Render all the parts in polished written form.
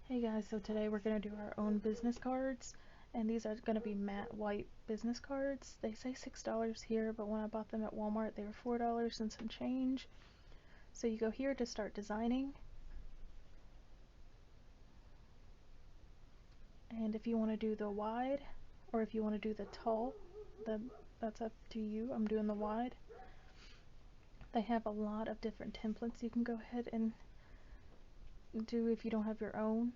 Hey guys, so today we're going to do our own business cards, and these are going to be matte white business cards. They say $6 here, but when I bought them at Walmart they were $4 and some change. So you go here to start designing, and if you want to do the wide or if you want to do the tall, that's up to you. I'm doing the wide. They have a lot of different templates you can go ahead and do if you don't have your own.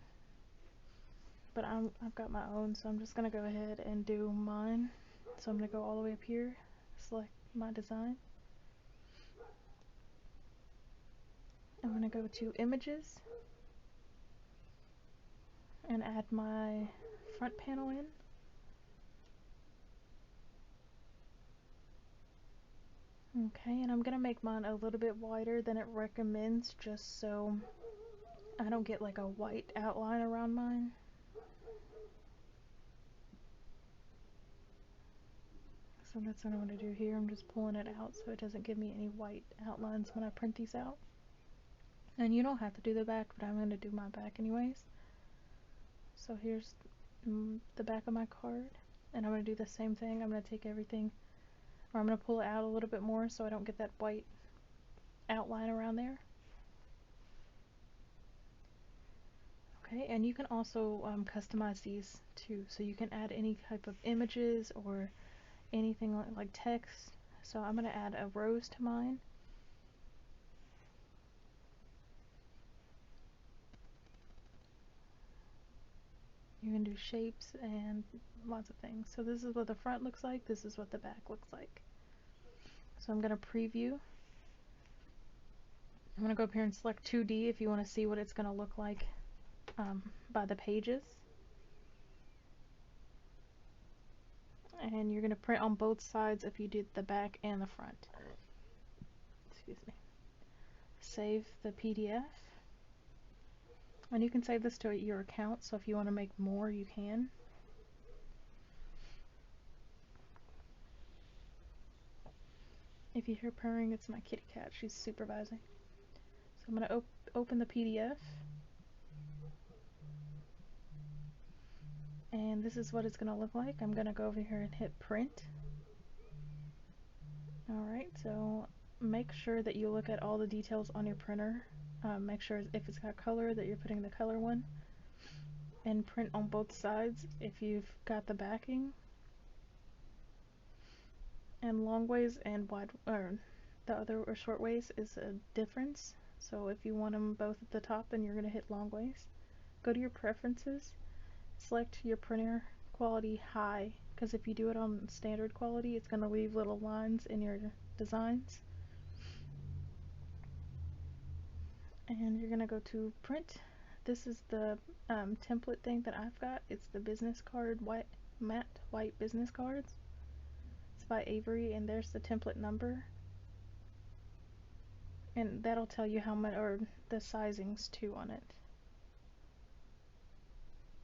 But I've got my own, so I'm just going to go ahead and do mine. So I'm going to go all the way up here, select my design. I'm going to go to images and add my front panel in. Okay, and I'm going to make mine a little bit wider than it recommends just so I don't get like a white outline around mine. So that's what I'm going to do here. I'm just pulling it out so it doesn't give me any white outlines when I print these out. And you don't have to do the back, but I'm going to do my back anyways. So here's the back of my card, and I'm going to do the same thing. I'm going to take everything, or I'm going to pull it out a little bit more so I don't get that white outline around there. Okay, and you can also customize these too, so you can add any type of images or anything like text. So I'm going to add a rose to mine. You can do shapes and lots of things. So this is what the front looks like, this is what the back looks like. So I'm going to preview. I'm going to go up here and select 2D if you want to see what it's going to look like by the pages. And you're going to print on both sides if you did the back and the front. Excuse me. Save the PDF. And you can save this to your account, so if you want to make more, you can. If you hear purring, it's my kitty cat. She's supervising. So I'm going to open the PDF. And this is what it's going to look like. I'm going to go over here and hit print. Alright, so make sure that you look at all the details on your printer. Make sure if it's got color that you're putting the color one. And print on both sides if you've got the backing. And long ways and wide, or the other or short ways is a difference. So if you want them both at the top, then you're going to hit long ways. Go to your preferences, select your printer quality high, because if you do it on standard quality, it's going to leave little lines in your designs. And you're going to go to print. This is the template thing that I've got. It's the business card matte white business cards. It's by Avery, and there's the template number. And that'll tell you how much, or the sizings too on it.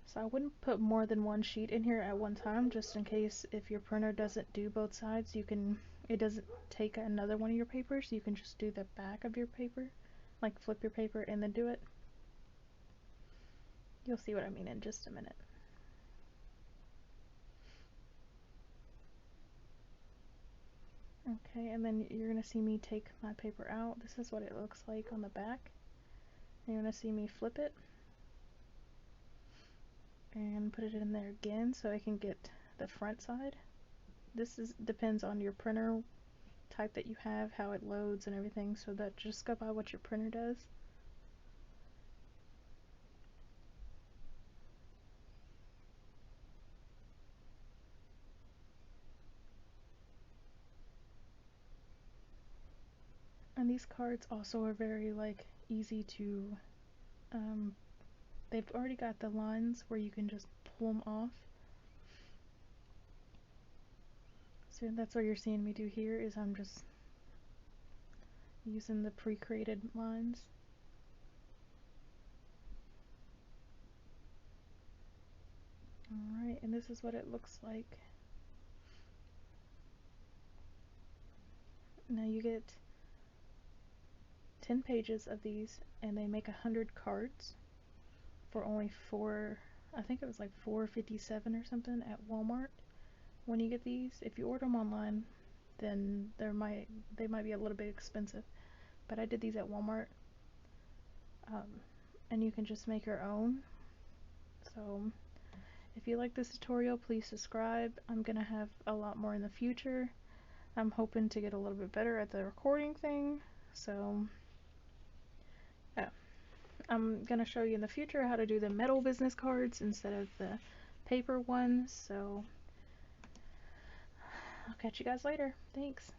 So I wouldn't put more than one sheet in here at one time, just in case if your printer doesn't do both sides, it doesn't take another one of your papers, you can just do the back of your paper, like flip your paper and then do it. You'll see what I mean in just a minute. Okay, and then you're going to see me take my paper out. This is what it looks like on the back. You're going to see me flip it and put it in there again so I can get the front side. This depends on your printer type that you have, how it loads and everything, so that just go by what your printer does. And these cards also are very easy to they've already got the lines where you can just pull them off. So that's what you're seeing me do here, is I'm just using the pre-created lines. Alright, and this is what it looks like. Now you get 10 pages of these, and they make 100 cards for only I think it was like $4.57 or something at Walmart. When you get these, if you order them online, then they might be a little bit expensive, but I did these at Walmart. And you can just make your own. So if you like this tutorial, please subscribe. I'm gonna have a lot more in the future. I'm hoping to get a little bit better at the recording thing, so yeah. I'm gonna show you in the future how to do the metal business cards instead of the paper ones, so I'll catch you guys later. Thanks.